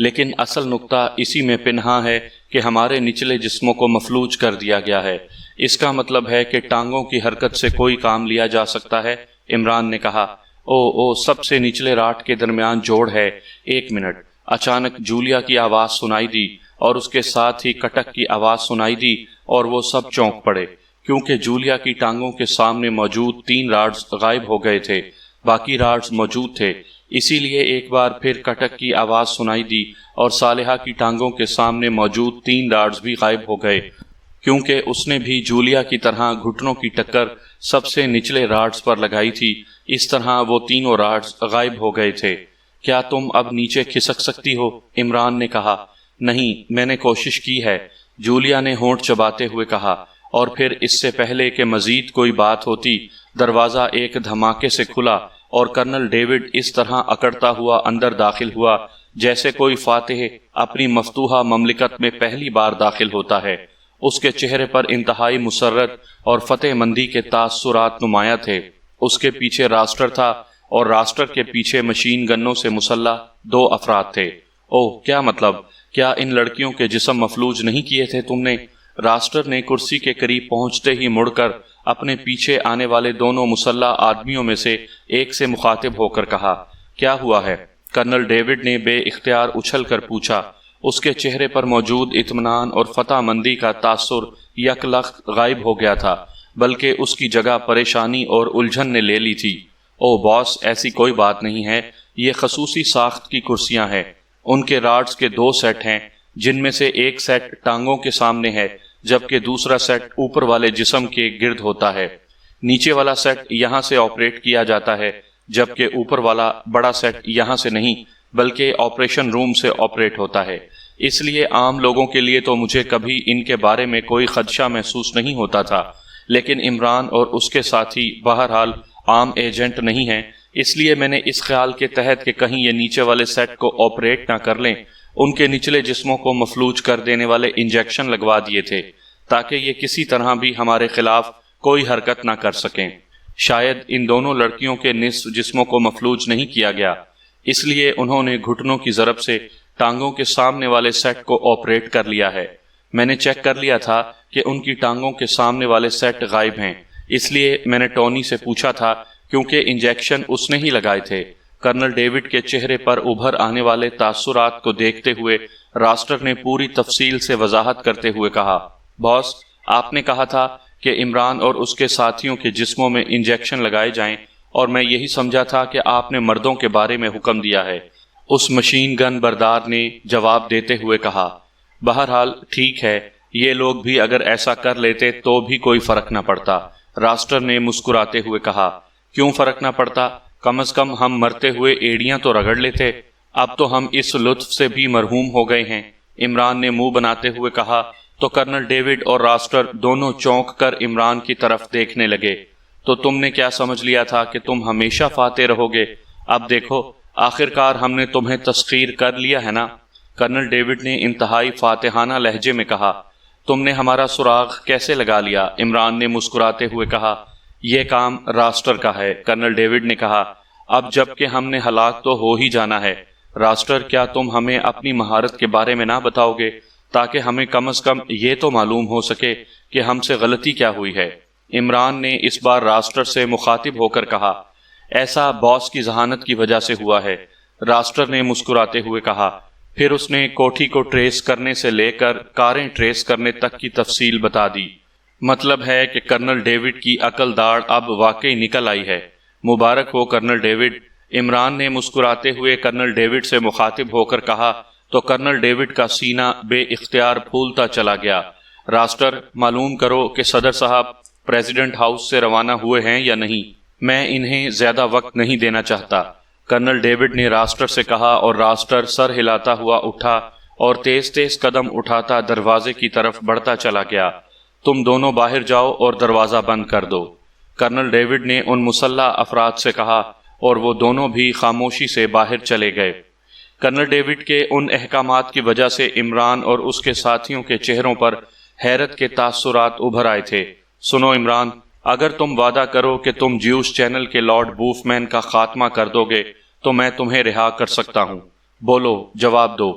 لیکن اصل نقطہ اسی میں پنہاں ہے کہ ہمارے نچلے جسموں کو مفلوج کر دیا گیا ہے۔ اس کا مطلب ہے کہ ٹانگوں کی حرکت سے کوئی کام لیا جا سکتا ہے؟ عمران نے کہا، او سب سے نچلے راٹ کے درمیان جوڑ ہے، 1 منٹ۔ اچانک جولیا کی آواز سنائی دی اور اس کے ساتھ ہی کٹک کی آواز سنائی دی اور وہ سب چونک پڑے، کیونکہ جولیا کی ٹانگوں کے سامنے موجود 3 راڈز غائب ہو گئے تھے، باقی راڈز موجود تھے۔ اسی لیے ایک بار پھر کٹک کی آواز سنائی دی اور صالحہ کی ٹانگوں کے سامنے موجود 3 راڈز بھی غائب ہو گئے، کیونکہ اس نے بھی جولیا کی طرح گھٹنوں کی ٹکر سب سے نچلے راڈز پر لگائی تھی۔ اس طرح وہ تینوں راڈز غائب ہو گئے تھے۔ کیا تم اب نیچے کھسک سکتی ہو؟ عمران نے کہا۔ نہیں، میں نے کوشش کی ہے، جولیا نے ہونٹ چباتے ہوئے کہا، اور پھر اس سے پہلے کہ مزید کوئی بات ہوتی، دروازہ ایک دھماکے سے کھلا اور کرنل ڈیوڈ اس طرح اکڑتا ہوا اندر داخل ہوا جیسے کوئی فاتح اپنی مفتوحہ مملکت میں پہلی بار داخل ہوتا ہے۔ اس کے چہرے پر انتہائی مسرت اور فتح مندی کے تاثرات نمایاں تھے۔ اس کے پیچھے راسٹر تھا اور راسٹر کے پیچھے مشین گنوں سے مسلح 2 افراد تھے۔ اوہ، کیا مطلب؟ کیا ان لڑکیوں کے جسم مفلوج نہیں کیے تھے تم نے؟ راسٹر نے کرسی کے قریب پہنچتے ہی مڑ کر اپنے پیچھے آنے والے دونوں مسلح آدمیوں میں سے ایک سے مخاطب ہو کر کہا، کیا ہوا ہے؟ کرنل ڈیوڈ نے بے اختیار اچھل کر پوچھا۔ اس کے چہرے پر موجود اطمینان اور فتح مندی کا تاثر یک لخت غائب ہو گیا تھا، بلکہ اس کی جگہ پریشانی اور الجھن نے لے لی تھی۔ او باس، ایسی کوئی بات نہیں ہے، یہ خصوصی ساخت کی کرسیاں ہیں۔ ان کے راڈز کے 2 سیٹ ہیں، جن میں سے ایک سیٹ ٹانگوں کے سامنے ہے، جبکہ دوسرا سیٹ اوپر والے جسم کے گرد ہوتا ہے۔ نیچے والا سیٹ یہاں سے آپریٹ کیا جاتا ہے، جبکہ اوپر والا بڑا سیٹ یہاں سے نہیں بلکہ آپریشن روم سے آپریٹ ہوتا ہے۔ اس لیے عام لوگوں کے لیے تو مجھے کبھی ان کے بارے میں کوئی خدشہ محسوس نہیں ہوتا تھا، لیکن عمران اور اس کے ساتھی بہرحال عام ایجنٹ نہیں ہیں، اس لیے میں نے اس خیال کے تحت کہ کہیں یہ نیچے والے سیٹ کو آپریٹ نہ کر لیں، ان کے نچلے جسموں کو مفلوج کر دینے والے انجیکشن لگوا دیے تھے، تاکہ یہ کسی طرح بھی ہمارے خلاف کوئی حرکت نہ کر سکیں۔ شاید ان دونوں لڑکیوں کے نصف جسموں کو مفلوج نہیں کیا گیا، اس لیے انہوں نے گھٹنوں کی ضرب سے ٹانگوں کے سامنے والے سیٹ کو آپریٹ کر لیا ہے۔ میں نے چیک کر لیا تھا کہ ان کی ٹانگوں کے سامنے والے سیٹ غائب ہیں، اس لیے میں نے ٹونی سے پوچھا تھا، کیونکہ انجیکشن اس نے ہی لگائے تھے۔ کرنل ڈیوڈ کے چہرے پر ابھر آنے والے تاثرات کو دیکھتے ہوئے راسٹر نے پوری تفصیل سے وضاحت کرتے ہوئے کہا، باس، آپ نے کہا تھا کہ عمران اور اس کے ساتھیوں کے جسموں میں انجیکشن لگائے جائیں، اور میں یہی سمجھا تھا کہ آپ نے مردوں کے بارے میں حکم دیا ہے۔ اس مشین گن بردار نے جواب دیتے ہوئے کہا، بہرحال ٹھیک ہے، یہ لوگ بھی اگر ایسا کر لیتے تو بھی کوئی فرق نہ پڑتا۔ راسٹر نے مسکراتے ہوئے کہا، کیوں فرق نہ پڑتا؟ کم از کم ہم مرتے ہوئے ایڑیاں تو رگڑ لیتے، اب تو ہم اس لطف سے بھی مرحوم ہو گئے ہیں۔ عمران نے منہ بناتے ہوئے کہا تو کرنل ڈیوڈ اور راسٹر دونوں چونک کر عمران کی طرف دیکھنے لگے۔ تو تم نے کیا سمجھ لیا تھا کہ تم ہمیشہ فاتح رہو گے؟ اب دیکھو، آخرکار ہم نے تمہیں تسخیر کر لیا ہے نا؟ کرنل ڈیوڈ نے انتہائی فاتحانہ لہجے میں کہا۔ تم نے ہمارا سراغ کیسے لگا لیا؟ عمران نے مسکراتے ہوئے کہا۔ یہ کام راسٹر کا ہے، کرنل ڈیوڈ نے کہا۔ اب جب کہ ہم نے ہلاک تو ہو ہی جانا ہے، راسٹر کیا تم ہمیں اپنی مہارت کے بارے میں نہ بتاؤ گے، تاکہ ہمیں کم از کم یہ تو معلوم ہو سکے کہ ہم سے غلطی کیا ہوئی ہے؟ عمران نے اس بار راسٹر سے مخاطب ہو کر کہا، ایسا باس کی ذہانت کی وجہ سے ہوا ہے۔ راسٹر نے مسکراتے ہوئے کہا۔ پھر اس نے کوٹھی کو ٹریس کرنے سے لے کر کاریں ٹریس کرنے تک کی تفصیل بتا دی۔ مطلب ہے کہ کرنل ڈیوڈ کی عقل داڑھ اب واقعی نکل آئی ہے۔ مبارک ہو کرنل ڈیوڈ، عمران نے مسکراتے ہوئے کرنل ڈیوڈ سے مخاطب ہو کر کہا تو کرنل ڈیوڈ کا سینہ بے اختیار پھولتا چلا گیا۔ راسٹر، معلوم کرو کہ صدر صاحب پریزیڈنٹ ہاؤس سے روانہ ہوئے ہیں یا نہیں، میں انہیں زیادہ وقت نہیں دینا چاہتا۔ کرنل ڈیوڈ نے راسٹر سے کہا اور راسٹر سر ہلاتا ہوا اٹھا اور تیز تیز قدم اٹھاتا دروازے کی طرف بڑھتا چلا گیا۔ تم دونوں باہر جاؤ اور دروازہ بند کر دو، کرنل ڈیوڈ نے ان مسلح افراد سے کہا، اور وہ دونوں بھی خاموشی سے باہر چلے گئے۔ کرنل ڈیوڈ کے ان احکامات کی وجہ سے عمران اور اس کے ساتھیوں کے چہروں پر حیرت کے تاثرات ابھر آئے تھے۔ سنو عمران، اگر تم وعدہ کرو کہ تم جیوس چینل کے لارڈ بوفمین کا خاتمہ کر دو گے تو میں تمہیں رہا کر سکتا ہوں۔ بولو، جواب دو۔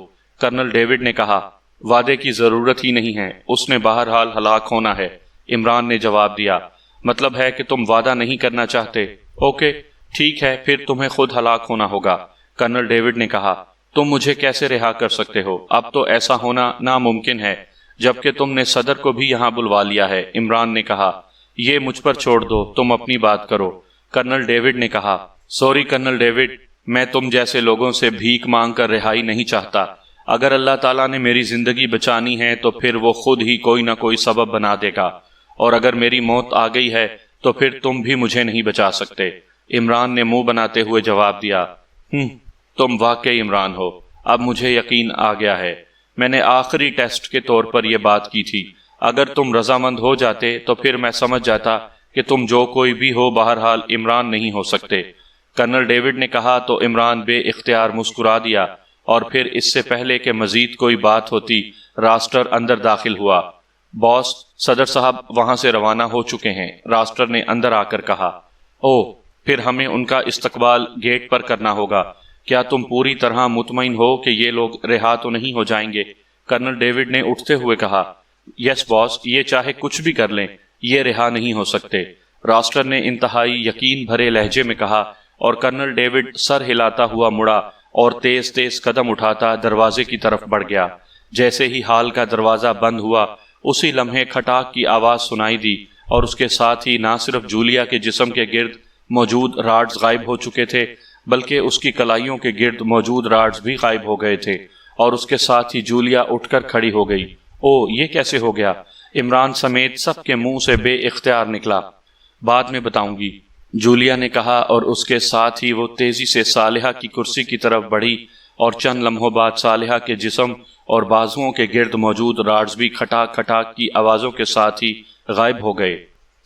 کرنل ڈیوڈ نے کہا، وعدے کی ضرورت ہی نہیں ہے، اس نے بہرحال ہلاک ہونا ہے۔ عمران نے جواب دیا، مطلب ہے کہ تم وعدہ نہیں کرنا چاہتے؟ اوکے ٹھیک ہے، پھر تمہیں خود ہلاک ہونا ہوگا۔ کرنل ڈیوڈ نے کہا، تم مجھے کیسے رہا کر سکتے ہو؟ اب تو ایسا ہونا ناممکن ہے، جبکہ تم نے صدر کو بھی یہاں بلوا لیا ہے۔ عمران نے کہا، یہ مجھ پر چھوڑ دو، تم اپنی بات کرو۔ کرنل ڈیوڈ نے کہا، سوری کرنل ڈیوڈ، میں تم جیسے لوگوں سے بھیک مانگ کر رہائی نہیں چاہتا۔ اگر اللہ تعالیٰ نے میری زندگی بچانی ہے تو پھر وہ خود ہی کوئی نہ کوئی سبب بنا دے گا، اور اگر میری موت آ گئی ہے تو پھر تم بھی مجھے نہیں بچا سکتے۔ عمران نے منہ بناتے ہوئے جواب دیا، تم واقعی عمران ہو، اب مجھے یقین آ گیا ہے۔ میں نے آخری ٹیسٹ کے طور پر یہ بات کی تھی، اگر تم رضامند ہو جاتے تو پھر میں سمجھ جاتا کہ تم جو کوئی بھی ہو بہرحال عمران نہیں ہو سکتے۔ کرنل ڈیوڈ نے کہا تو عمران بے اختیار مسکرا دیا، اور پھر اس سے پہلے کہ مزید کوئی بات ہوتی راسٹر اندر داخل ہوا۔ باس، صدر صاحب وہاں سے روانہ ہو چکے ہیں، راسٹر نے اندر آ کر کہا۔ پھر ہمیں ان کا استقبال گیٹ پر کرنا ہوگا۔ کیا تم پوری طرح مطمئن ہو کہ یہ لوگ رہا تو نہیں ہو جائیں گے؟ کرنل ڈیوڈ نے اٹھتے ہوئے کہا، یس باس، یہ چاہے کچھ بھی کر لیں، یہ رہا نہیں ہو سکتے۔ راسٹر نے انتہائی یقین بھرے لہجے میں کہا، اور کرنل ڈیوڈ سر ہلاتا ہوا مڑا اور تیز تیز قدم اٹھاتا دروازے کی طرف بڑھ گیا۔ جیسے ہی ہال کا دروازہ بند ہوا، اسی لمحے کھٹاک کی آواز سنائی دی، اور اس کے ساتھ ہی نہ صرف جولیا کے جسم کے گرد موجود راڈز غائب ہو چکے تھے، بلکہ اس کی کلائیوں کے گرد موجود راڈز بھی غائب ہو گئے تھے، اور اس کے ساتھ ہی جولیا اٹھ کر کھڑی ہو گئی۔ یہ کیسے ہو گیا؟ عمران سمیت سب کے منہ سے بے اختیار نکلا۔ بعد میں بتاؤں گی، جولیا نے کہا، اور اس کے ساتھ ہی وہ تیزی سے صالحہ کی کرسی کی طرف بڑھی، اور چند لمحوں بعد صالحہ کے جسم اور بازوؤں کے گرد موجود راڈز بھی کھٹاک کھٹاک کی آوازوں کے ساتھ ہی غائب ہو گئے۔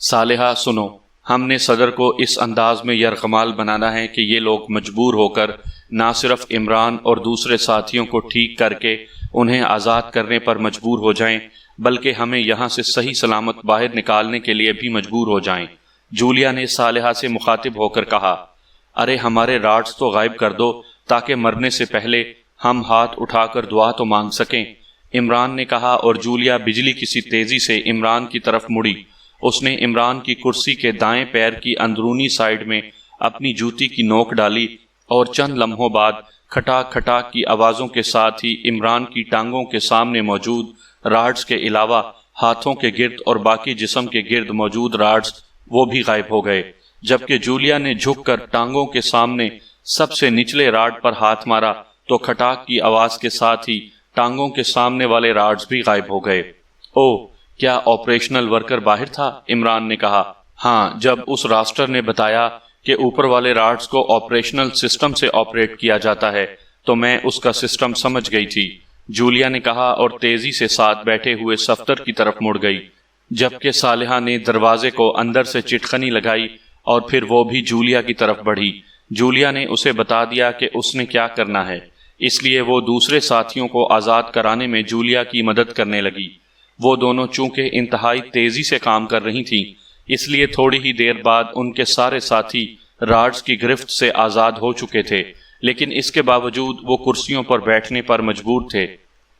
صالحہ سنو، ہم نے صدر کو اس انداز میں یرغمال بنانا ہے کہ یہ لوگ مجبور ہو کر نہ صرف عمران اور دوسرے ساتھیوں کو ٹھیک کر کے انہیں آزاد کرنے پر مجبور ہو جائیں، بلکہ ہمیں یہاں سے صحیح سلامت باہر نکالنے کے لیے بھی مجبور ہو جائیں۔ جولیا نے صالحہ سے مخاطب ہو کر کہا، ارے ہمارے راڈز تو غائب کر دو تاکہ مرنے سے پہلے ہم ہاتھ اٹھا کر دعا تو مانگ سکیں۔ عمران نے کہا، اور جولیا بجلی کی سی تیزی سے عمران کی طرف مڑی۔ اس نے عمران کی کرسی کے دائیں پیر کی اندرونی سائیڈ میں اپنی جوتی کی نوک ڈالی، اور چند لمحوں بعد کھٹاک کھٹاک کی آوازوں کے ساتھ ہی عمران کی ٹانگوں کے سامنے موجود راڈز کے علاوہ ہاتھوں کے گرد اور باقی جسم کے گرد موجود راڈز وہ بھی غائب ہو گئے، جبکہ جولیا نے جھک کر ٹانگوں کے سامنے سب سے نچلے راڈ پر ہاتھ مارا تو کھٹاک کی آواز کے ساتھ ہی ٹانگوں کے سامنے والے راڈز بھی غائب ہو گئے۔ کیا آپریشنل ورکر باہر تھا؟ عمران نے کہا، ہاں، جب اس راسٹر نے بتایا کہ اوپر والے راڈز کو آپریشنل سسٹم سے آپریٹ کیا جاتا ہے تو میں اس کا سسٹم سمجھ گئی تھی، جولیا نے کہا، اور تیزی سے ساتھ بیٹھے ہوئے صفدر کی طرف مڑ گئی، جبکہ صالحہ نے دروازے کو اندر سے چٹخنی لگائی اور پھر وہ بھی جولیا کی طرف بڑھی۔ جولیا نے اسے بتا دیا کہ اس نے کیا کرنا ہے، اس لیے وہ دوسرے ساتھیوں کو آزاد کرانے میں جولیا کی مدد کرنے لگی۔ وہ دونوں چونکہ انتہائی تیزی سے کام کر رہی تھیں، اس لیے تھوڑی ہی دیر بعد ان کے سارے ساتھی راڈز کی گرفت سے آزاد ہو چکے تھے، لیکن اس کے باوجود وہ کرسیوں پر بیٹھنے پر مجبور تھے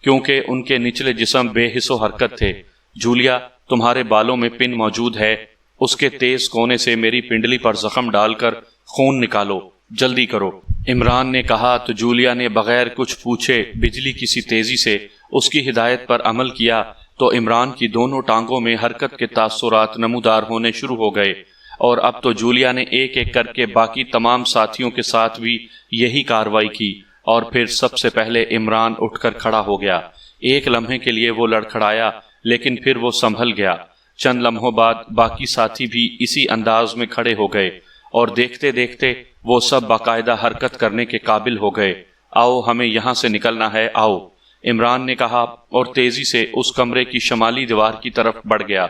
کیونکہ ان کے نچلے جسم بے حس و حرکت تھے۔ جولیا، تمہارے بالوں میں پن موجود ہے، اس کے تیز کونے سے میری پنڈلی پر زخم ڈال کر خون نکالو، جلدی کرو۔ عمران نے کہا تو جولیا نے بغیر کچھ پوچھے بجلی کی سی تیزی سے اس کی ہدایت پر عمل کیا، تو عمران کی دونوں ٹانگوں میں حرکت کے تاثرات نمودار ہونے شروع ہو گئے، اور اب تو جولیا نے ایک ایک کر کے باقی تمام ساتھیوں کے ساتھ بھی یہی کارروائی کی، اور پھر سب سے پہلے عمران اٹھ کر کھڑا ہو گیا۔ ایک لمحے کے لیے وہ لڑکھڑایا، لیکن پھر وہ سنبھل گیا۔ چند لمحوں بعد باقی ساتھی بھی اسی انداز میں کھڑے ہو گئے، اور دیکھتے دیکھتے وہ سب باقاعدہ حرکت کرنے کے قابل ہو گئے۔ آؤ، ہمیں یہاں سے نکلنا ہے، آؤ، عمران نے کہا، اور تیزی سے اس کمرے کی شمالی دیوار کی طرف بڑھ گیا۔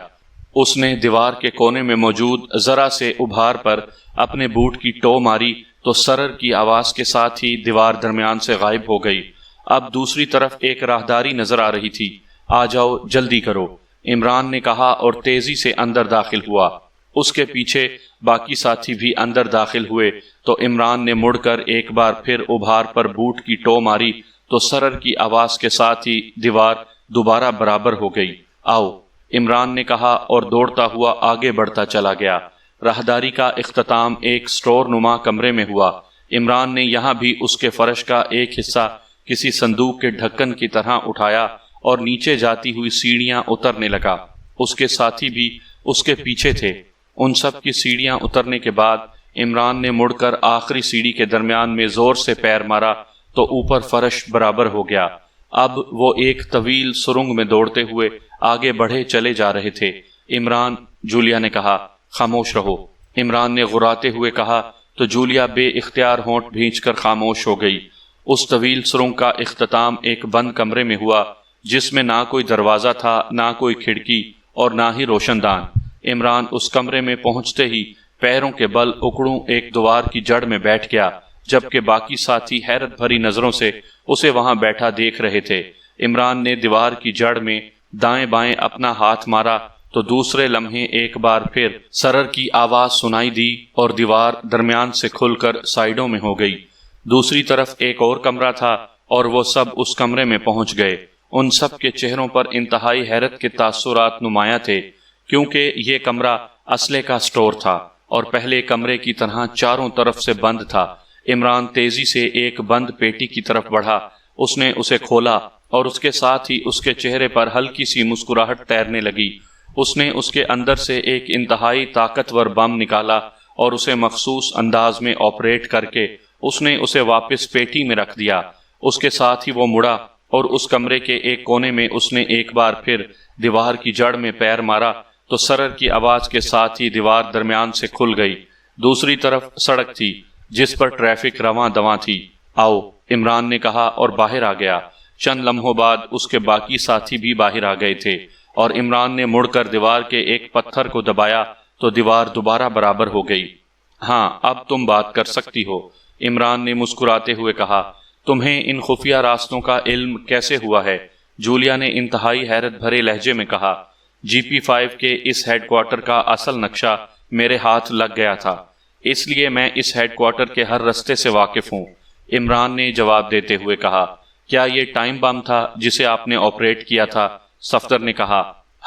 اس نے دیوار کے کونے میں موجود ذرا سے ابھار پر اپنے بوٹ کی ٹو ماری تو سرر کی آواز کے ساتھ ہی دیوار درمیان سے غائب ہو گئی۔ اب دوسری طرف ایک راہداری نظر آ رہی تھی۔ آ جاؤ، جلدی کرو، عمران نے کہا، اور تیزی سے اندر داخل ہوا۔ اس کے پیچھے باقی ساتھی بھی اندر داخل ہوئے تو عمران نے مڑ کر ایک بار پھر ابھار پر بوٹ کی ٹو ماری تو سرر کی آواز کے ساتھ ہی دیوار دوبارہ برابر ہو گئی۔ آؤ، عمران نے کہا اور دوڑتا ہوا آگے بڑھتا چلا گیا۔ راہداری کا اختتام ایک سٹور نما کمرے میں ہوا۔ عمران نے یہاں بھی اس کے فرش کا ایک حصہ کسی صندوق کے ڈھکن کی طرح اٹھایا اور نیچے جاتی ہوئی سیڑھیاں اترنے لگا۔ اس کے ساتھی بھی اس کے پیچھے تھے۔ ان سب کی سیڑھیاں اترنے کے بعد عمران نے مڑ کر آخری سیڑھی کے درمیان میں زور سے پیر مارا تو اوپر فرش برابر ہو گیا۔ اب وہ ایک طویل سرنگ میں دوڑتے ہوئے آگے بڑھے چلے جا رہے تھے۔ عمران، جولیا نے کہا، خاموش رہو۔ عمران نے غراتے ہوئے کہا تو جولیا بے اختیار ہونٹ بھینچ کر خاموش ہو گئی۔ اس طویل سرنگ کا اختتام ایک بند کمرے میں ہوا جس میں نہ کوئی دروازہ تھا، نہ کوئی کھڑکی اور نہ ہی روشن دان۔ عمران اس کمرے میں پہنچتے ہی پیروں کے بل اکڑوں ایک دیوار کی جڑ میں بیٹھ گیا، جبکہ باقی ساتھی حیرت بھری نظروں سے اسے وہاں بیٹھا دیکھ رہے تھے۔ عمران نے دیوار کی جڑ میں دائیں بائیں اپنا ہاتھ مارا تو دوسرے لمحے ایک بار پھر سرر کی آواز سنائی دی اور دیوار درمیان سے کھل کر سائیڈوں میں ہو گئی۔ دوسری طرف ایک اور کمرہ تھا اور وہ سب اس کمرے میں پہنچ گئے۔ ان سب کے چہروں پر انتہائی حیرت کے تاثرات نمایاں تھے، کیونکہ یہ کمرہ اسلحے کا سٹور تھا اور پہلے کمرے کی طرح چاروں طرف سے بند تھا۔ عمران تیزی سے ایک بند پیٹی کی طرف بڑھا۔ اس نے اسے کھولا اور اس کے ساتھ ہی اس کے چہرے پر ہلکی سی مسکراہٹ تیرنے لگی۔ اس نے اس کے اندر سے ایک انتہائی طاقتور بم نکالا اور اسے مخصوص انداز میں آپریٹ کر کے اس نے اسے واپس پیٹی میں رکھ دیا۔ اس کے ساتھ ہی وہ مڑا اور اس کمرے کے ایک کونے میں اس نے ایک بار پھر دیوار کی جڑ میں پیر مارا تو سرر کی آواز کے ساتھ ہی دیوار درمیان سے کھل گئی۔ دوسری طرف سڑک تھی جس پر ٹریفک رواں دواں تھی۔ آؤ، عمران نے کہا اور باہر آ گیا۔ چند لمحوں بعد اس کے باقی ساتھی بھی باہر آ گئے تھے اور عمران نے مڑ کر دیوار کے ایک پتھر کو دبایا تو دیوار دوبارہ برابر ہو گئی۔ ہاں، اب تم بات کر سکتی ہو، عمران نے مسکراتے ہوئے کہا۔ تمہیں ان خفیہ راستوں کا علم کیسے ہوا ہے؟ جولیا نے انتہائی حیرت بھرے لہجے میں کہا۔ GP5 کے اس ہیڈ کوارٹر کا اصل نقشہ میرے ہاتھ لگ گیا تھا، اس لیے میں اس ہیڈ کوارٹر کے ہر رستے سے واقف ہوں، عمران نے جواب دیتے ہوئے کہا۔ کیا یہ ٹائم بم تھا جسے آپ نے آپریٹ کیا تھا؟ صفدر نے کہا۔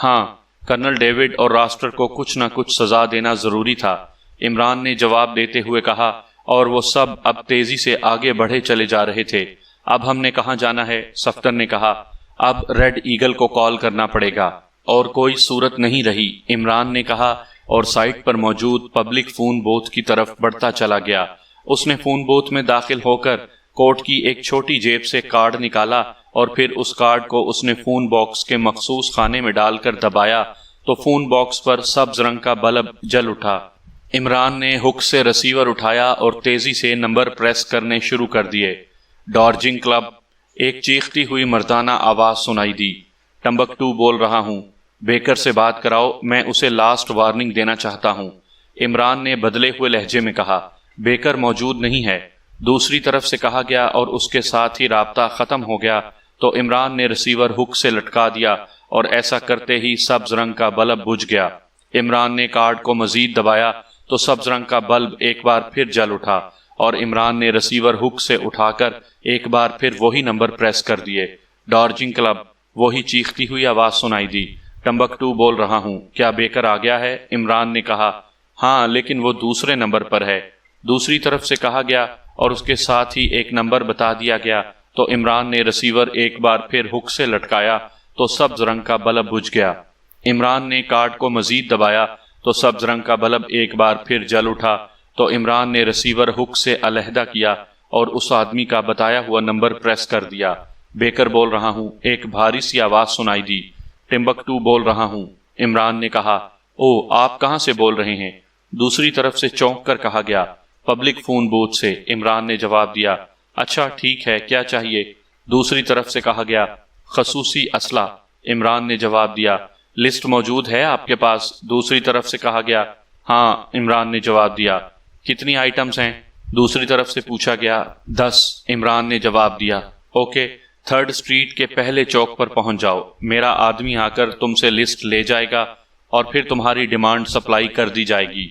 ہاں، کرنل ڈیوڈ اور راسٹر کو کچھ نہ کچھ سزا دینا ضروری تھا، عمران نے جواب دیتے ہوئے کہا، اور وہ سب اب تیزی سے آگے بڑھے چلے جا رہے تھے۔ اب ہم نے کہاں جانا ہے؟ صفدر نے کہا۔ اب ریڈ ایگل کو کال کرنا پڑے گا، اور کوئی صورت نہیں رہی، عمران نے کہا اور سائٹ پر موجود پبلک فون بوتھ کی طرف بڑھتا چلا گیا۔ اس نے فون بوتھ میں داخل ہو کر کوٹ کی ایک چھوٹی جیب سے کارڈ نکالا اور پھر اس کارڈ کو اس نے فون باکس کے مخصوص خانے میں ڈال کر دبایا تو فون باکس پر سبز رنگ کا بلب جل اٹھا۔ عمران نے ہک سے رسیور اٹھایا اور تیزی سے نمبر پریس کرنے شروع کر دیے۔ ڈارجنگ کلب، ایک چیختی ہوئی مردانہ آواز سنائی دی۔ ٹمبکٹو بول رہا ہوں، بیکر سے بات کراؤ، میں اسے لاسٹ وارننگ دینا چاہتا ہوں، عمران نے بدلے ہوئے لہجے میں کہا۔ بیکر موجود نہیں ہے، دوسری طرف سے کہا گیا اور اس کے ساتھ ہی رابطہ ختم ہو گیا تو عمران نے رسیور ہک سے لٹکا دیا اور ایسا کرتے ہی سبز رنگ کا بلب بجھ گیا۔ عمران نے کارڈ کو مزید دبایا تو سبز رنگ کا بلب ایک بار پھر جل اٹھا اور عمران نے رسیور ہک سے اٹھا کر ایک بار پھر وہی نمبر پریس کر دیے۔ ڈارجنگ کلب، وہی چیختی ہوئی آواز سنائی دی۔ ٹمبکٹو بول رہا ہوں، کیا بیکر آ گیا ہے؟ عمران نے کہا۔ ہاں، لیکن وہ دوسرے نمبر پر ہے، دوسری طرف سے کہا گیا اور اس کے ساتھ ہی ایک نمبر بتا دیا گیا تو عمران نے رسیور ایک بار پھر ہک سے لٹکایا تو سبز رنگ کا بلب بجھ گیا۔ عمران نے کارڈ کو مزید دبایا تو سبز رنگ کا بلب ایک بار پھر جل اٹھا تو عمران نے رسیور ہک سے علیحدہ کیا اور اس آدمی کا بتایا ہوا نمبر پریس کر دیا۔ بیکر بول رہا ہوں، ایک بھاری سی آواز سنائی دی۔ ٹمبکٹو بول رہا ہوں، عمران نے کہا۔ او، آپ کہاں سے بول رہے ہیں؟ دوسری طرف سے چونک کر کہا گیا۔ پبلک فون بوتھ سے، عمران نے جواب دیا۔ اچھا ٹھیک ہے، کیا چاہیے؟ دوسری طرف سے کہا گیا۔ خصوصی اسلحہ، عمران نے جواب دیا۔ لسٹ موجود ہے آپ کے پاس؟ دوسری طرف سے کہا گیا۔ ہاں، عمران نے جواب دیا۔ کتنی آئٹمز ہیں؟ دوسری طرف سے پوچھا گیا۔ 10، عمران نے جواب دیا۔ اوکے، 3rd اسٹریٹ کے پہلے چوک پر پہنچ جاؤ، میرا آدمی آ کر تم سے لسٹ لے جائے گا اور پھر تمہاری ڈیمانڈ سپلائی کر دی جائے گی۔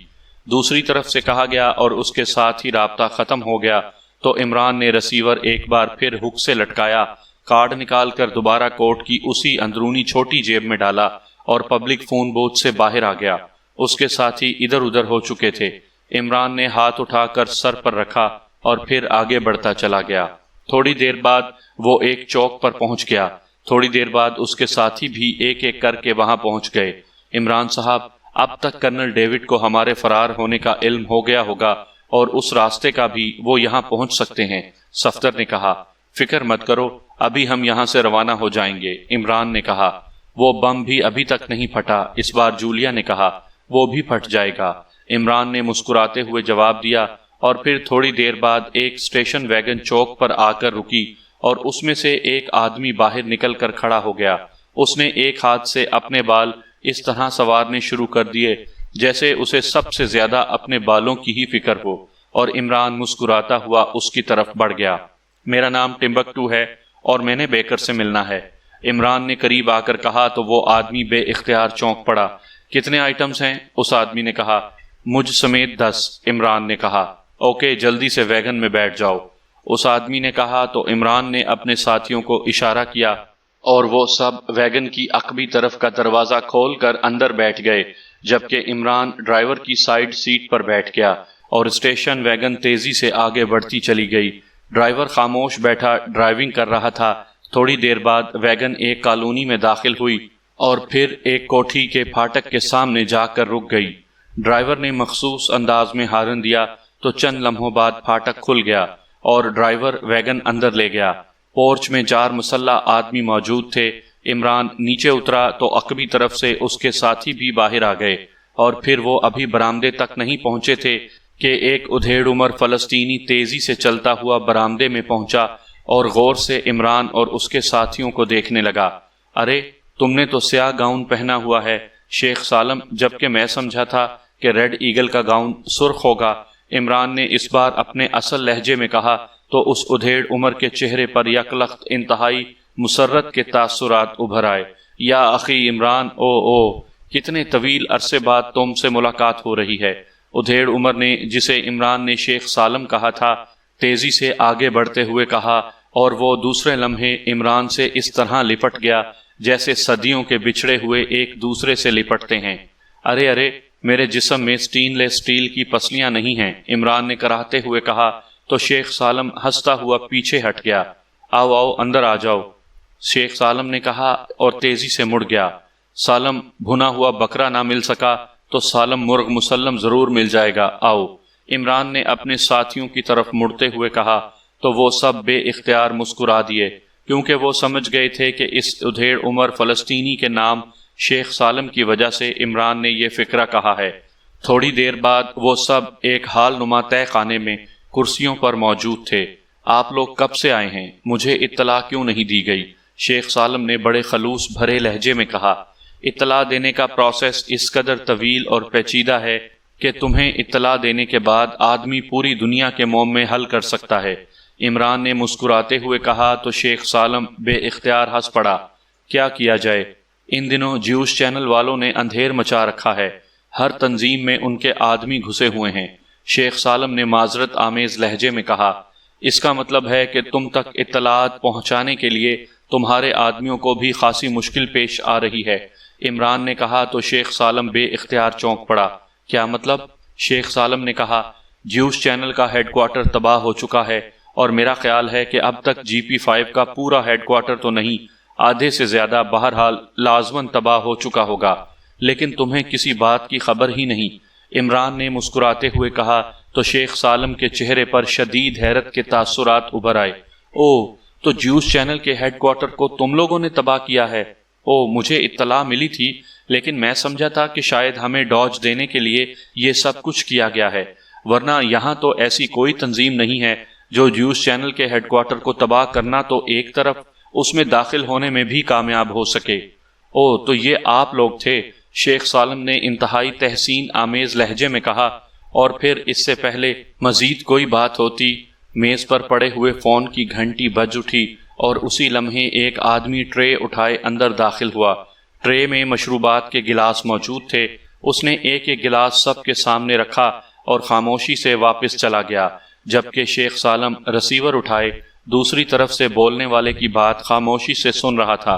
دوسری طرف سے کہا گیا اور اس کے ساتھ ہی رابطہ ختم ہو گیا تو عمران نے رسیور ایک بار پھر ہک سے لٹکایا، کارڈ نکال کر دوبارہ کوٹ کی اسی اندرونی چھوٹی جیب میں ڈالا اور پبلک فون بوتھ سے باہر آ گیا۔ اس کے ساتھی ادھر ادھر ہو چکے تھے۔ عمران نے ہاتھ اٹھا کر سر پر رکھا اور پھر آگے بڑھتا چلا گیا۔ تھوڑی دیر بعد وہ ایک چوک پر پہنچ گیا۔ تھوڑی دیر بعد اس کے ساتھی بھی ایک ایک کر کے وہاں پہنچ گئے۔ عمران صاحب، اب تک کرنل ڈیوڈ کو ہمارے فرار ہونے کا علم ہو گیا ہوگا اور اس راستے کا بھی وہ یہاں پہنچ سکتے ہیں، صفدر نے کہا۔ فکر مت کرو، ابھی ہم یہاں سے روانہ ہو جائیں گے، عمران نے کہا۔ وہ بم بھی ابھی تک نہیں پھٹا، اس بار جولیا نے کہا۔ وہ بھی پھٹ جائے گا، عمران نے مسکراتے ہوئے جواب دیا، اور پھر تھوڑی دیر بعد ایک اسٹیشن ویگن چوک پر آ کر رکی اور اس میں سے ایک آدمی باہر نکل کر کھڑا ہو گیا۔ اس نے ایک ہاتھ سے اپنے بال اس طرح سنوارنے شروع کر دیے جیسے اسے سب سے زیادہ اپنے بالوں کی ہی فکر ہو، اور عمران مسکراتا ہوا اس کی طرف بڑھ گیا۔ میرا نام ٹمبکٹو ہے اور میں نے بیکر سے ملنا ہے، عمران نے قریب آ کر کہا تو وہ آدمی بے اختیار چونک پڑا۔ کتنے آئٹمز ہیں؟ اس آدمی نے کہا۔ مجھ سمیت 10، عمران نے کہا۔ اوکے، جلدی سے ویگن میں بیٹھ جاؤ، اس آدمی نے کہا تو عمران نے اپنے ساتھیوں کو اشارہ کیا اور وہ سب ویگن کی عقبی طرف کا دروازہ کھول کر اندر بیٹھ گئے، جبکہ عمران ڈرائیور کی سائیڈ سیٹ پر بیٹھ گیا اور اسٹیشن ویگن تیزی سے آگے بڑھتی چلی گئی۔ ڈرائیور خاموش بیٹھا ڈرائیونگ کر رہا تھا۔ تھوڑی دیر بعد ویگن ایک کالونی میں داخل ہوئی اور پھر ایک کوٹھی کے پھاٹک کے سامنے جا کر رک گئی۔ ڈرائیور نے مخصوص انداز میں ہارن دیا تو چند لمحوں بعد پھاٹک کھل گیا اور ڈرائیور ویگن اندر لے گیا۔ پورچ میں 4 مسلح آدمی موجود تھے۔ عمران نیچے اترا تو عقبی طرف سے اس کے ساتھی بھی باہر آ گئے، اور پھر وہ ابھی برآمدے تک نہیں پہنچے تھے کہ ایک ادھیڑ عمر فلسطینی تیزی سے چلتا ہوا برآمدے میں پہنچا اور غور سے عمران اور اس کے ساتھیوں کو دیکھنے لگا۔ ارے، تم نے تو سیاہ گاؤن پہنا ہوا ہے، شیخ سالم، جبکہ میں سمجھا تھا کہ ریڈ ایگل کا گاؤن سرخ ہوگا، عمران نے اس بار اپنے اصل لہجے میں کہا تو اس ادھیڑ عمر کے چہرے پر یکلخت انتہائی مسرت کے تاثرات ابھر آئے۔ یا اخی عمران، او کتنے طویل عرصے بعد تم سے ملاقات ہو رہی ہے، ادھیڑ عمر نے، جسے عمران نے شیخ سالم کہا تھا، تیزی سے آگے بڑھتے ہوئے کہا، اور وہ دوسرے لمحے عمران سے اس طرح لپٹ گیا جیسے صدیوں کے بچھڑے ہوئے ایک دوسرے سے لپٹتے ہیں۔ ارے، میرے جسم میں سٹین لیس سٹیل کی پسلیاں نہیں ہیں، عمران نے کراہتے ہوئے کہا تو شیخ سالم ہنستا ہوا پیچھے ہٹ گیا۔ آؤ اندر آ جاؤ، شیخ سالم نے کہا اور تیزی سے مڑ گیا۔ سالم، بھنا ہوا بکرا نہ مل سکا تو سالم مرغ مسلم ضرور مل جائے گا، آؤ، عمران نے اپنے ساتھیوں کی طرف مڑتے ہوئے کہا تو وہ سب بے اختیار مسکرا دیے، کیونکہ وہ سمجھ گئے تھے کہ اس ادھیڑ عمر فلسطینی کے نام شیخ سالم کی وجہ سے عمران نے یہ فکرہ کہا ہے۔ تھوڑی دیر بعد وہ سب ایک حال نما تہ خانے میں کرسیوں پر موجود تھے۔ آپ لوگ کب سے آئے ہیں؟ مجھے اطلاع کیوں نہیں دی گئی؟ شیخ سالم نے بڑے خلوص بھرے لہجے میں کہا۔ اطلاع دینے کا پروسیس اس قدر طویل اور پیچیدہ ہے کہ تمہیں اطلاع دینے کے بعد آدمی پوری دنیا کے موم میں حل کر سکتا ہے، عمران نے مسکراتے ہوئے کہا تو شیخ سالم بے اختیار ہنس پڑا۔ کیا کیا جائے؟ ان دنوں جیوش چینل والوں نے اندھیر مچا رکھا ہے، ہر تنظیم میں ان کے آدمی گھسے ہوئے ہیں، شیخ سالم نے معذرت آمیز لہجے میں کہا۔ اس کا مطلب ہے کہ تم تک اطلاعات پہنچانے کے لیے تمہارے آدمیوں کو بھی خاصی مشکل پیش آ رہی ہے، عمران نے کہا تو شیخ سالم بے اختیار چونک پڑا۔ کیا مطلب؟ شیخ سالم نے کہا، جیوش چینل کا ہیڈ کوارٹر تباہ ہو چکا ہے، اور میرا خیال ہے کہ اب تک GP5 کا پورا ہیڈ کوارٹر تو نہیں، آدھے سے زیادہ بہرحال لازماً تباہ ہو چکا ہوگا، لیکن تمہیں کسی بات کی خبر ہی نہیں، عمران نے مسکراتے ہوئے کہا تو شیخ سالم کے چہرے پر شدید حیرت کے تاثرات ابھر آئے۔ تو جیوش چینل کے ہیڈ کوارٹر کو تم لوگوں نے تباہ کیا ہے؟ مجھے اطلاع ملی تھی، لیکن میں سمجھا تھا کہ شاید ہمیں ڈاج دینے کے لیے یہ سب کچھ کیا گیا ہے، ورنہ یہاں تو ایسی کوئی تنظیم نہیں ہے جو جیوش چینل کے ہیڈ کوارٹر کو تباہ کرنا تو ایک طرف، اس میں داخل ہونے میں بھی کامیاب ہو سکے۔ تو یہ آپ لوگ تھے، شیخ سالم نے انتہائی تحسین آمیز لہجے میں کہا، اور پھر اس سے پہلے مزید کوئی بات ہوتی، میز پر پڑے ہوئے فون کی گھنٹی بج اٹھی اور اسی لمحے ایک آدمی ٹرے اٹھائے اندر داخل ہوا۔ ٹرے میں مشروبات کے گلاس موجود تھے، اس نے ایک ایک گلاس سب کے سامنے رکھا اور خاموشی سے واپس چلا گیا۔ جبکہ شیخ سالم رسیور اٹھائے دوسری طرف سے بولنے والے کی بات خاموشی سے سن رہا تھا۔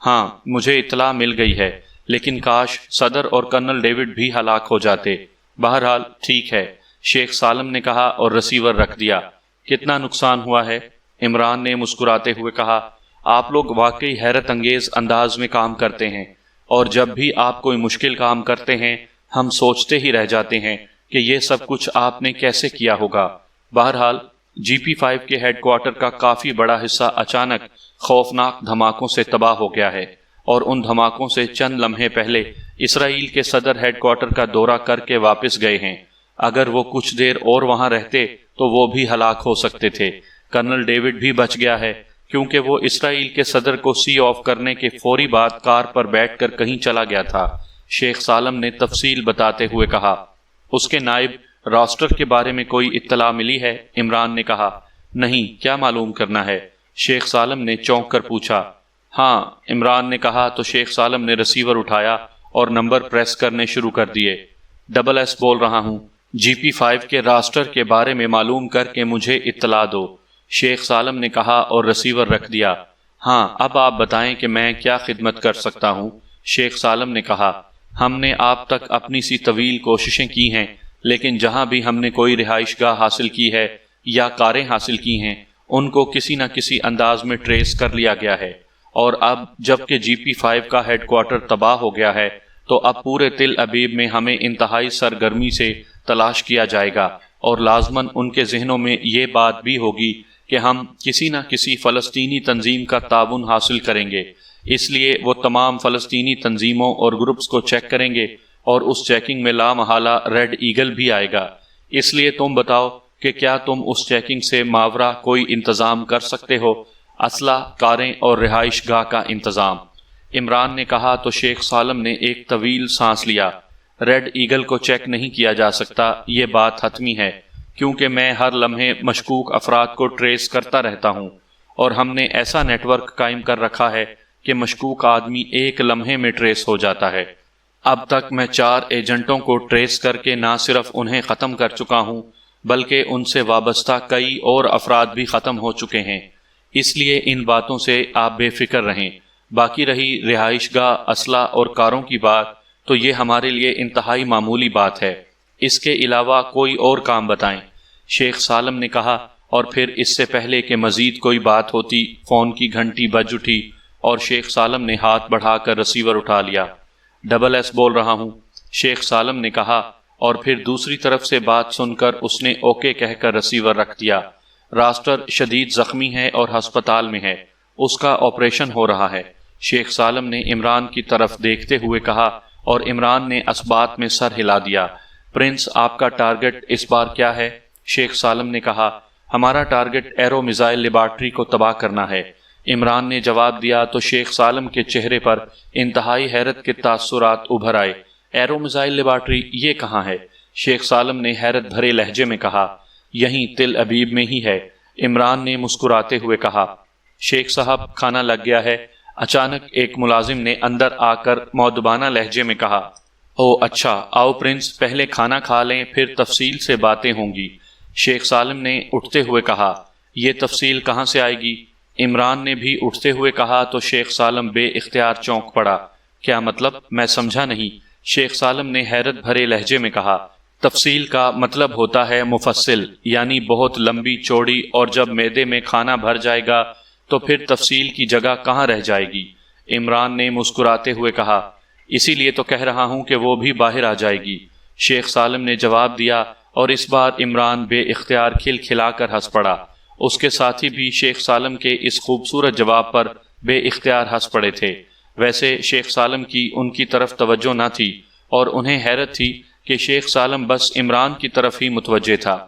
ہاں، مجھے اطلاع مل گئی ہے، لیکن کاش صدر اور کرنل ڈیوڈ بھی ہلاک ہو جاتے۔ بہرحال ٹھیک ہے، شیخ سالم نے کہا اور رسیور رکھ دیا۔ کتنا نقصان ہوا ہے؟ عمران نے مسکراتے ہوئے کہا، آپ لوگ واقعی حیرت انگیز انداز میں کام کرتے ہیں، اور جب بھی آپ کوئی مشکل کام کرتے ہیں ہم سوچتے ہی رہ جاتے ہیں کہ یہ سب کچھ آپ نے کیسے کیا ہوگا۔ بہرحال GP5 کے ہیڈ کوارٹر کا کافی بڑا حصہ اچانک خوفناک دھماکوں سے تباہ ہو گیا ہے، اور ان دھماکوں سے چند لمحے پہلے اسرائیل کے صدر ہیڈ کوارٹر کا دورہ کر کے واپس گئے ہیں۔ اگر وہ کچھ دیر اور وہاں رہتے تو وہ بھی ہلاک ہو سکتے تھے۔ کرنل ڈیوڈ بھی بچ گیا ہے، کیونکہ وہ اسرائیل کے صدر کو سی آف کرنے کے فوری بعد کار پر بیٹھ کر کہیں چلا گیا تھا۔ شیخ سالم نے تفصیل بتاتے ہوئے کہا۔ اس کے نائب راسٹر کے بارے میں کوئی اطلاع ملی ہے؟ عمران نے کہا۔ نہیں، کیا معلوم کرنا ہے؟ شیخ سالم نے چونک کر پوچھا۔ ہاں، عمران نے کہا تو شیخ سالم نے رسیور اٹھایا اور نمبر پریس کرنے شروع کر دیے۔ ڈبل ایس بول رہا ہوں، GP5 کے راسٹر کے بارے میں معلوم کر کے مجھے اطلاع دو، شیخ سالم نے کہا اور رسیور رکھ دیا۔ ہاں، اب آپ بتائیں کہ میں کیا خدمت کر سکتا ہوں؟ شیخ سالم نے کہا، ہم نے آپ تک اپنی سی طویل کوششیں کی ہیں، لیکن جہاں بھی ہم نے کوئی رہائش گاہ حاصل کی ہے یا کاریں حاصل کی ہیں ان کو کسی نہ کسی انداز میں ٹریس کر لیا گیا ہے، اور اب جب کہ GP5 کا ہیڈ کوارٹر تباہ ہو گیا ہے تو اب پورے تل ابیب میں ہمیں انتہائی سرگرمی سے تلاش کیا جائے گا، اور لازماً ان کے ذہنوں میں یہ بات بھی ہوگی کہ ہم کسی نہ کسی فلسطینی تنظیم کا تعاون حاصل کریں گے۔ اس لیے وہ تمام فلسطینی تنظیموں اور گروپس کو چیک کریں گے، اور اس چیکنگ میں لامحالہ ریڈ ایگل بھی آئے گا۔ اس لیے تم بتاؤ کہ کیا تم اس چیکنگ سے ماورا کوئی انتظام کر سکتے ہو؟ اسلحہ، کاریں اور رہائش گاہ کا انتظام؟ عمران نے کہا تو شیخ سالم نے ایک طویل سانس لیا۔ ریڈ ایگل کو چیک نہیں کیا جا سکتا، یہ بات حتمی ہے، کیونکہ میں ہر لمحے مشکوک افراد کو ٹریس کرتا رہتا ہوں، اور ہم نے ایسا نیٹ ورک قائم کر رکھا ہے کہ مشکوک آدمی ایک لمحے میں ٹریس ہو جاتا ہے۔ اب تک میں 4 ایجنٹوں کو ٹریس کر کے نہ صرف انہیں ختم کر چکا ہوں بلکہ ان سے وابستہ کئی اور افراد بھی ختم ہو چکے ہیں۔ اس لیے ان باتوں سے آپ بے فکر رہیں۔ باقی رہی رہائش گاہ، اسلحہ اور کاروں کی بات، تو یہ ہمارے لیے انتہائی معمولی بات ہے۔ اس کے علاوہ کوئی اور کام بتائیں، شیخ سالم نے کہا، اور پھر اس سے پہلے کہ مزید کوئی بات ہوتی فون کی گھنٹی بج اٹھی اور شیخ سالم نے ہاتھ بڑھا کر رسیور اٹھا لیا۔ ڈبل ایس بول رہا ہوں، شیخ سالم نے کہا، اور پھر دوسری طرف سے بات سن کر اس نے اوکے کہہ کر رسیور رکھ دیا۔ راسٹر شدید زخمی ہے اور ہسپتال میں ہے، اس کا آپریشن ہو رہا ہے، شیخ سالم نے عمران کی طرف دیکھتے ہوئے کہا، اور عمران نے اس بات میں سر ہلا دیا۔ پرنس، آپ کا ٹارگٹ اس بار کیا ہے؟ شیخ سالم نے کہا، ہمارا ٹارگٹ ایرو میزائل لیبارٹری کو تباہ کرنا ہے۔ عمران نے جواب دیا تو شیخ سالم کے چہرے پر انتہائی حیرت کے تاثرات ابھر آئے۔ ایرو میزائل لیبارٹری یہ کہاں ہے؟ شیخ سالم نے حیرت بھرے لہجے میں کہا، یہیں تل ابیب میں ہی ہے۔ عمران نے مسکراتے ہوئے کہا، شیخ صاحب کھانا لگ گیا ہے؟ اچانک ایک ملازم نے اندر آ کر مؤدبانہ لہجے میں کہا۔ او اچھا، آؤ پرنس، پہلے کھانا کھا لیں پھر تفصیل سے باتیں ہوں گی۔ شیخ سالم نے اٹھتے ہوئے کہا، یہ تفصیل کہاں سے آئے گی؟ عمران نے بھی اٹھتے ہوئے کہا تو شیخ سالم بے اختیار چونک پڑا۔ کیا مطلب؟ میں سمجھا نہیں۔ شیخ سالم نے حیرت بھرے لہجے میں کہا، تفصیل کا مطلب ہوتا ہے مفصل، یعنی بہت لمبی چوڑی، اور جب معدے میں کھانا بھر جائے گا تو پھر تفصیل کی جگہ کہاں رہ جائے گی؟ عمران نے مسکراتے ہوئے کہا، اسی لیے تو کہہ رہا ہوں کہ وہ بھی باہر آ جائے گی، شیخ سالم نے جواب دیا، اور اس بار عمران بے اختیار کھل کھلا کر ہنس پڑا۔ اس کے ساتھی بھی شیخ سالم کے اس خوبصورت جواب پر بے اختیار ہنس پڑے تھے۔ ویسے شیخ سالم کی ان کی طرف توجہ نہ تھی، اور انہیں حیرت تھی کہ شیخ سالم بس عمران کی طرف ہی متوجہ تھا۔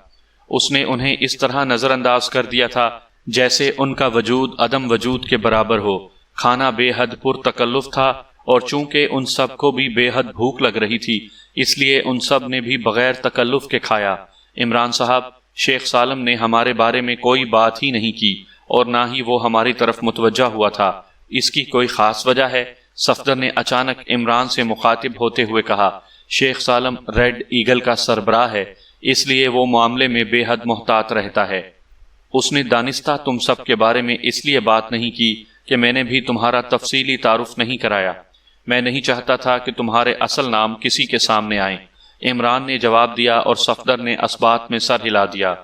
اس نے انہیں اس طرح نظر انداز کر دیا تھا جیسے ان کا وجود عدم وجود کے برابر ہو۔ کھانا بے حد پر تکلف تھا، اور چونکہ ان سب کو بھی بے حد بھوک لگ رہی تھی اس لیے ان سب نے بھی بغیر تکلف کے کھایا۔ عمران صاحب، شیخ سالم نے ہمارے بارے میں کوئی بات ہی نہیں کی، اور نہ ہی وہ ہماری طرف متوجہ ہوا تھا۔ اس کی کوئی خاص وجہ ہے؟ صفدر نے اچانک عمران سے مخاطب ہوتے ہوئے کہا، شیخ سالم ریڈ ایگل کا سربراہ ہے، اس لیے وہ معاملے میں بے حد محتاط رہتا ہے۔ اس نے دانستہ تم سب کے بارے میں اس لیے بات نہیں کی کہ میں نے بھی تمہارا تفصیلی تعارف نہیں کرایا۔ میں نہیں چاہتا تھا کہ تمہارے اصل نام کسی کے سامنے آئیں۔ عمران نے جواب دیا اور صفدر نے اسبات میں سر ہلا دیا۔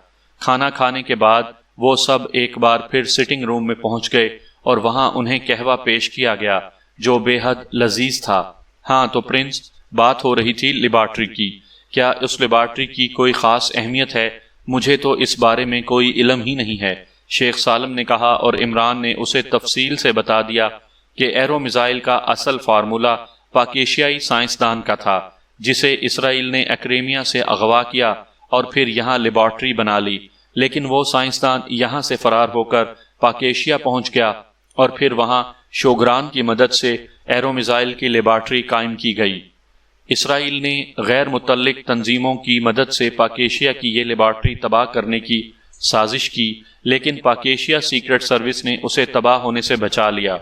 کھانا کھانے کے بعد وہ سب ایک بار پھر سٹنگ روم میں پہنچ گئے اور وہاں انہیں قہوہ پیش کیا گیا جو بے حد لذیذ تھا۔ ہاں تو پرنس، بات ہو رہی تھی لیبارٹری کی۔ کیا اس لیبارٹری کی کوئی خاص اہمیت ہے؟ مجھے تو اس بارے میں کوئی علم ہی نہیں ہے، شیخ سالم نے کہا، اور عمران نے اسے تفصیل سے بتا دیا کہ ایرو میزائل کا اصل فارمولہ پاک ایشیائی سائنسدان کا تھا جسے اسرائیل نے ایکریمیا سے اغوا کیا اور پھر یہاں لیبارٹری بنا لی، لیکن وہ سائنسدان یہاں سے فرار ہو کر پاک ایشیا پہنچ گیا اور پھر وہاں شوگران کی مدد سے ایرو میزائل کی لیبارٹری قائم کی گئی۔ اسرائیل نے غیر متعلق تنظیموں کی مدد سے پاک ایشیا کی یہ لیبارٹری تباہ کرنے کی سازش کی، لیکن پاک ایشیا سیکرٹ سروس نے اسے تباہ ہونے سے بچا لیا۔